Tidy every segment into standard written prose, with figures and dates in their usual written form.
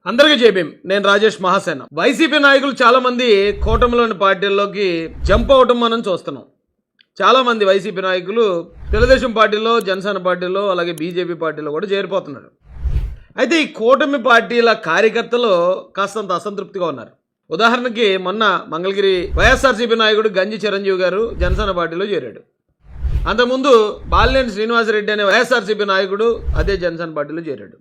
అందరికీ జేబీఎం. నేను రాజేష్ మహాసేన. వైసీపీ నాయకులు చాలా మంది కూటమిలోని పార్టీల్లోకి జంప్ అవటం మనం చూస్తున్నాం. చాలా మంది వైసీపీ నాయకులు తెలుగుదేశం పార్టీలో, జనసేన పార్టీలో, అలాగే బీజేపీ పార్టీలో కూడా చేరిపోతున్నారు. అయితే ఈ కూటమి పార్టీల కార్యకర్తలు కాస్తంత అసంతృప్తిగా ఉన్నారు. ఉదాహరణకి మొన్న మంగళగిరి వైఎస్ఆర్సీపీ నాయకుడు గంజి చిరంజీవి గారు జనసేన పార్టీలో చేరాడు. అంతకుముందు బాలినేని శ్రీనివాసరెడ్డి అనే వైఎస్ఆర్సీపీ నాయకుడు అదే జనసేన పార్టీలో చేరాడు.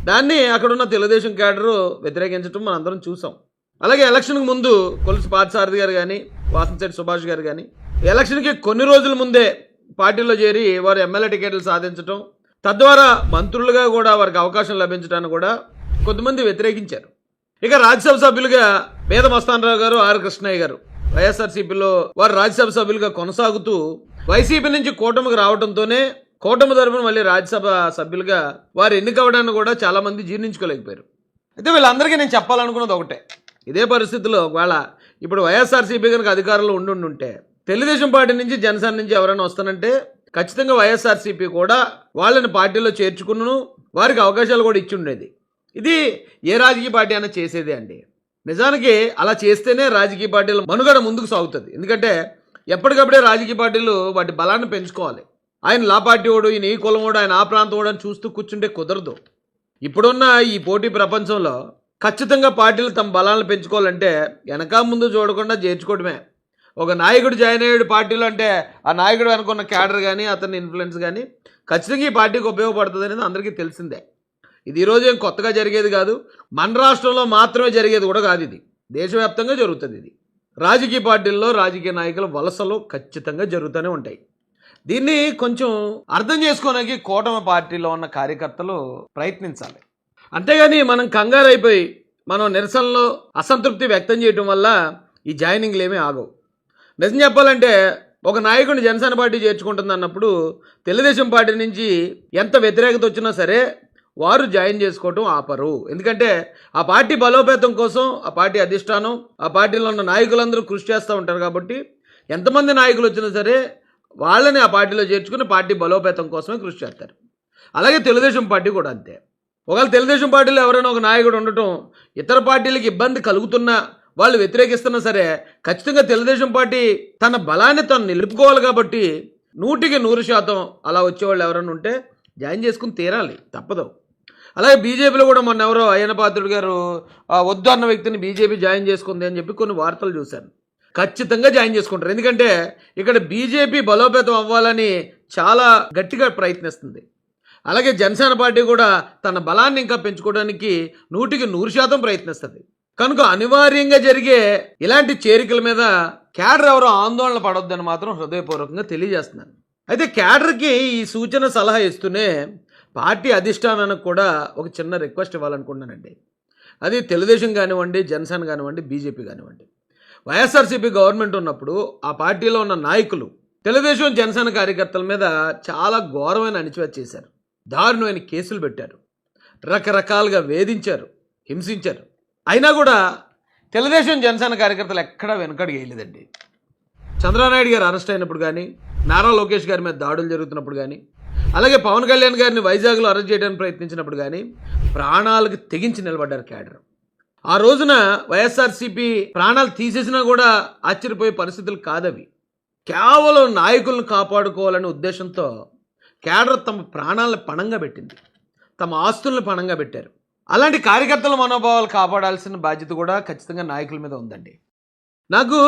దాన్ని అక్కడున్న తెలుగుదేశం క్యాడరు వ్యతిరేకించడం మనం అందరం చూసాం. అలాగే ఎలక్షన్కి ముందు కొలుసు పార్థసారథి గారు కానీ, వాసంశెట్టి సుభాష్ గారు కానీ ఎలక్షన్కి కొన్ని రోజుల ముందే పార్టీలో చేరి వారు ఎమ్మెల్యే టికెట్లు సాధించడం, తద్వారా మంత్రులుగా కూడా వారికి అవకాశం లభించడాన్ని కూడా కొంతమంది వ్యతిరేకించారు. ఇక రాజ్యసభ సభ్యులుగా వేద మస్తానరావు గారు, ఆర్ కృష్ణయ్య గారు వైఎస్ఆర్సీపీలో వారు రాజ్యసభ సభ్యులుగా కొనసాగుతూ వైసీపీ నుంచి కూటమికి రావడంతోనే కూటమి తరపున మళ్ళీ రాజ్యసభ సభ్యులుగా వారు ఎన్నికవడాన్ని కూడా చాలామంది జీర్ణించుకోలేకపోయారు. అయితే వీళ్ళందరికీ నేను చెప్పాలనుకున్నది ఒకటే, ఇదే పరిస్థితుల్లో ఒకవేళ ఇప్పుడు వైఎస్ఆర్సీపీ కనుక అధికారంలో ఉంటే తెలుగుదేశం పార్టీ నుంచి, జనసేన నుంచి ఎవరైనా వస్తానంటే ఖచ్చితంగా వైఎస్ఆర్సీపీ కూడా వాళ్ళని పార్టీలో చేర్చుకును, వారికి అవకాశాలు కూడా ఇచ్చి ఉండేది. ఇది ఏ రాజకీయ పార్టీ అయినా చేసేదే అండి. నిజానికి అలా చేస్తేనే రాజకీయ పార్టీలు మనుగడ ముందుకు సాగుతుంది. ఎందుకంటే ఎప్పటికప్పుడే రాజకీయ పార్టీలు వాటి బలాన్ని పెంచుకోవాలి. ఆయన లా పార్టీ వాడు, ఈయన ఈ కులం వాడు, ఆయన ఆ ప్రాంతం వాడు అని చూస్తూ కూర్చుంటే కుదరదు. ఇప్పుడున్న ఈ పోటీ ప్రపంచంలో ఖచ్చితంగా పార్టీలు తమ బలాలను పెంచుకోవాలంటే వెనక ముందు చూడకుండా చేర్చుకోవడమే. ఒక నాయకుడు జాయిన్ అయ్యాడు పార్టీలో అంటే ఆ నాయకుడు వెనుకున్న క్యాడర్ కానీ, అతని ఇన్ఫ్లుయెన్స్ కానీ ఖచ్చితంగా ఈ పార్టీకి ఉపయోగపడుతుంది అనేది అందరికీ తెలిసిందే. ఇది ఈరోజు ఏం కొత్తగా జరిగేది కాదు, మన రాష్ట్రంలో మాత్రమే జరిగేది కూడా కాదు, ఇది దేశవ్యాప్తంగా జరుగుతుంది. ఇది రాజకీయ పార్టీల్లో రాజకీయ నాయకుల వలసలు ఖచ్చితంగా జరుగుతూనే ఉంటాయి. దీన్ని కొంచెం అర్థం చేసుకోవడానికి కూటమి పార్టీలో ఉన్న కార్యకర్తలు ప్రయత్నించాలి. అంతేగాని మనం కంగారు అయిపోయి మనం నిరసనలో అసంతృప్తి వ్యక్తం చేయడం వల్ల ఈ జాయినింగ్లు ఏమీ ఆగవు. నిజం చెప్పాలంటే ఒక నాయకుడిని జనసేన పార్టీ చేర్చుకుంటుంది అన్నప్పుడు తెలుగుదేశం పార్టీ నుంచి ఎంత వ్యతిరేకత వచ్చినా సరే వారు జాయిన్ చేసుకోవటం ఆపరు. ఎందుకంటే ఆ పార్టీ బలోపేతం కోసం ఆ పార్టీ అధిష్టానం, ఆ పార్టీలో ఉన్న నాయకులందరూ కృషి చేస్తూ ఉంటారు. కాబట్టి ఎంతమంది నాయకులు వచ్చినా సరే వాళ్ళని ఆ పార్టీలో చేర్చుకుని పార్టీ బలోపేతం కోసమే కృషి చేస్తారు. అలాగే తెలుగుదేశం పార్టీ కూడా అంతే. ఒకవేళ తెలుగుదేశం పార్టీలో ఎవరైనా ఒక నాయకుడు ఉండటం ఇతర పార్టీలకు ఇబ్బంది కలుగుతున్నా, వాళ్ళు వ్యతిరేకిస్తున్నా సరే ఖచ్చితంగా తెలుగుదేశం పార్టీ తన బలాన్ని తను నిలుపుకోవాలి. కాబట్టి 100% అలా వచ్చేవాళ్ళు ఎవరైనా ఉంటే జాయిన్ చేసుకుని తీరాలి, తప్పదు. అలాగే బీజేపీలో కూడా మొన్న ఎవరో అయ్యన్న పాత్రుడు గారు వద్దు అన్న వ్యక్తిని బీజేపీ జాయిన్ చేసుకుంది అని చెప్పి కొన్ని వార్తలు చూశాను. ఖచ్చితంగా జాయిన్ చేసుకుంటారు. ఎందుకంటే ఇక్కడ బీజేపీ బలోపేతం అవ్వాలని చాలా గట్టిగా ప్రయత్నిస్తుంది. అలాగే జనసేన పార్టీ కూడా తన బలాన్ని ఇంకా పెంచుకోవడానికి 100% ప్రయత్నిస్తుంది. కనుక అనివార్యంగా జరిగే ఇలాంటి చేరికల మీద క్యాడర్ ఎవరో ఆందోళన పడొద్దని మాత్రం హృదయపూర్వకంగా తెలియజేస్తున్నాను. అయితే క్యాడర్కి ఈ సూచన సలహా ఇస్తూనే పార్టీ అధిష్టానానికి కూడా ఒక చిన్న రిక్వెస్ట్ ఇవ్వాలనుకుంటున్నానండి. అది తెలుగుదేశం కానివ్వండి, జనసేన కానివ్వండి, బీజేపీ కానివ్వండి. వైఎస్ఆర్సీపీ గవర్నమెంట్ ఉన్నప్పుడు ఆ పార్టీలో ఉన్న నాయకులు తెలుగుదేశం, జనసేన కార్యకర్తల మీద చాలా ఘోరమైన అణిచివేత చేశారు. దారుణమైన కేసులు పెట్టారు, రకరకాలుగా వేధించారు, హింసించారు. అయినా కూడా తెలుగుదేశం, జనసేన కార్యకర్తలు ఎక్కడా వెనకడుగు వేయలేదండి. చంద్రబాబు గారు అరెస్ట్ అయినప్పుడు కానీ, నారా లోకేష్ గారి మీద దాడులు జరుగుతున్నప్పుడు కానీ, అలాగే పవన్ కళ్యాణ్ గారిని వైజాగ్లో అరెస్ట్ చేయడానికి ప్రయత్నించినప్పుడు కానీ ప్రాణాలకు తెగించి నిలబడ్డారు క్యాడర్. ఆ రోజున వైఎస్ఆర్సీపీ ప్రాణాలు తీసేసినా కూడా ఆశ్చర్యపోయే పరిస్థితులు కాదవి. కేవలం నాయకులను కాపాడుకోవాలనే ఉద్దేశంతో క్యాడర్ తమ ప్రాణాలను పణంగా పెట్టింది, తమ ఆస్తులను పణంగా పెట్టారు. అలాంటి కార్యకర్తల మనోభావాలు కాపాడాల్సిన బాధ్యత కూడా ఖచ్చితంగా నాయకుల మీద ఉందండి. నాకు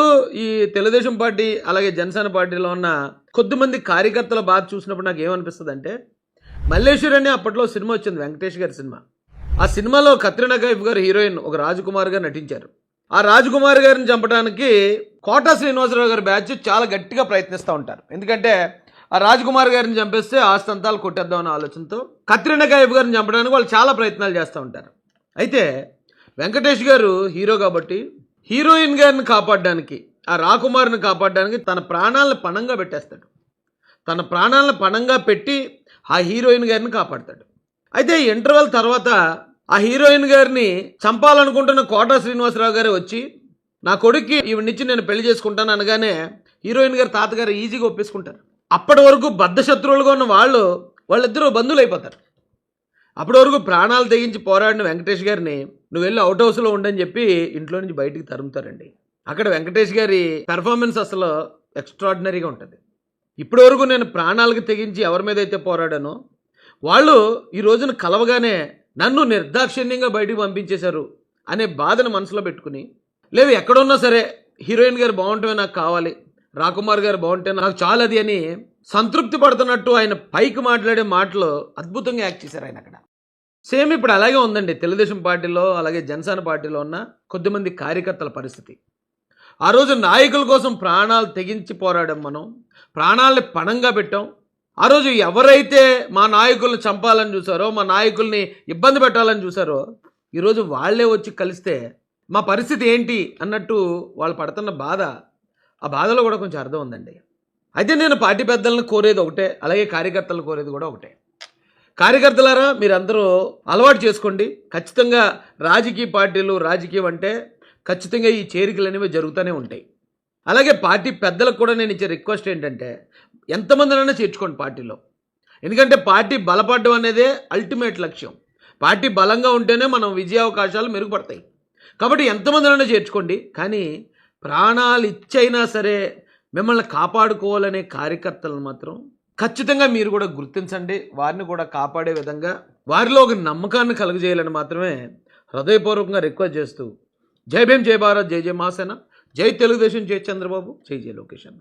ఈ తెలుగుదేశం పార్టీ అలాగే జనసేన పార్టీలో ఉన్న కొద్దిమంది కార్యకర్తల బాధ చూసినప్పుడు నాకు ఏమనిపిస్తుంది అంటే, మల్లేశ్వరి అని అప్పట్లో సినిమా వచ్చింది, వెంకటేష్ గారి సినిమా. ఆ సినిమాలో కత్రినా కైఫ్ గారు హీరోయిన్ ఒక రాజకుమార్ గారు నటించారు. ఆ రాజకుమార్ గారిని చంపడానికి కోటా శ్రీనివాసరావు గారి బ్యాచ్ చాలా గట్టిగా ప్రయత్నిస్తూ ఉంటారు. ఎందుకంటే ఆ రాజకుమార్ గారిని చంపేస్తే ఆస్తంతాలు కొట్టేద్దామన్న ఆలోచనతో కత్రినా కైఫ్ గారిని చంపడానికి వాళ్ళు చాలా ప్రయత్నాలు చేస్తూ ఉంటారు. అయితే వెంకటేష్ గారు హీరో కాబట్టి హీరోయిన్ గారిని కాపాడడానికి, ఆ రాకుమార్ని కాపాడడానికి తన ప్రాణాలను పణంగా పెట్టేస్తాడు. తన ప్రాణాలను పణంగా పెట్టి ఆ హీరోయిన్ గారిని కాపాడతాడు. అయితే ఇంటర్వెల్ తర్వాత ఆ హీరోయిన్ గారిని చంపాలనుకుంటున్న కోటా శ్రీనివాసరావు గారే వచ్చి నా కొడుక్కి ఈవినిచ్చి నేను పెళ్లి చేసుకుంటాను అనగానే హీరోయిన్ గారి తాతగారు ఈజీగా ఒప్పేసుకుంటారు. అప్పటి వరకు బద్ధశత్రువులుగా ఉన్న వాళ్ళిద్దరూ బంధువులు అయిపోతారు. అప్పటి వరకు ప్రాణాలు తెగించి పోరాడిన వెంకటేష్ గారిని నువ్వు వెళ్ళి అవుట్ హౌస్లో ఉండని చెప్పి ఇంట్లో నుంచి బయటికి తరుముతారండి. అక్కడ వెంకటేష్ గారి పెర్ఫార్మెన్స్ అసలు ఎక్స్ట్రాడినరీగా ఉంటుంది. ఇప్పటి వరకు నేను ప్రాణాలకు తెగించి ఎవరి మీద అయితే పోరాడానో వాళ్ళు ఈ రోజున కలవగానే నన్ను నిర్దాక్షిణ్యంగా బయటికి పంపించేశారు అనే బాధను మనసులో పెట్టుకుని, లేదు ఎక్కడున్నా సరే హీరోయిన్ గారు బాగుంటే నాకు కావాలి, రాకుమార్ గారు బాగుంటే నాకు చాలు అది అని సంతృప్తి పడుతున్నట్టు ఆయన పైకి మాట్లాడే మాటలు అద్భుతంగా యాక్ట్ చేశారు ఆయన అక్కడ. సేమ్ ఇప్పుడు అలాగే ఉందండి తెలుగుదేశం పార్టీలో, అలాగే జనసేన పార్టీలో ఉన్న కొద్దిమంది కార్యకర్తల పరిస్థితి. ఆ రోజు నాయకుల కోసం ప్రాణాలు తెగించి పోరాడాం, మనం ప్రాణాలని పణంగా పెట్టాం. ఆ రోజు ఎవరైతే మా నాయకుల్ని చంపాలని చూసారో, మా నాయకుల్ని ఇబ్బంది పెట్టాలని చూసారో, ఈరోజు వాళ్ళే వచ్చి కలిస్తే మా పరిస్థితి ఏంటి అన్నట్టు వాళ్ళు పడుతున్న బాధ, ఆ బాధలో కూడా కొంచెం అర్థం ఉందండి. అయితే నేను పార్టీ పెద్దలను కోరేది ఒకటే, అలాగే కార్యకర్తలను కోరేది కూడా ఒకటే. కార్యకర్తలారా, మీరందరూ అలవాటు చేసుకోండి. ఖచ్చితంగా రాజకీయ పార్టీలు, రాజకీయం అంటే ఖచ్చితంగా ఈ చేరికలు అనేవి జరుగుతూనే ఉంటాయి. అలాగే పార్టీ పెద్దలకు కూడా నేను ఇచ్చే రిక్వెస్ట్ ఏంటంటే, ఎంతమందినైనా చేర్చుకోండి పార్టీలో. ఎందుకంటే పార్టీ బలపడడం అనేదే అల్టిమేట్ లక్ష్యం. పార్టీ బలంగా ఉంటేనే మనం విజయావకాశాలు మెరుగుపడతాయి. కాబట్టి ఎంతమందినైనా చేర్చుకోండి, కానీ ప్రాణాలు ఇచ్చైనా సరే మిమ్మల్ని కాపాడుకోవాలనే కార్యకర్తలను మాత్రం ఖచ్చితంగా మీరు కూడా గుర్తించండి. వారిని కూడా కాపాడే విధంగా వారిలో ఒక నమ్మకాన్ని కలుగజేయాలని మాత్రమే హృదయపూర్వకంగా రిక్వెస్ట్ చేస్తూ, జై భీమ్, జై భారత్, జై జై మహాసేన, జై తెలుగుదేశం, జై చంద్రబాబు, జై జై లోకేష్ అన్న.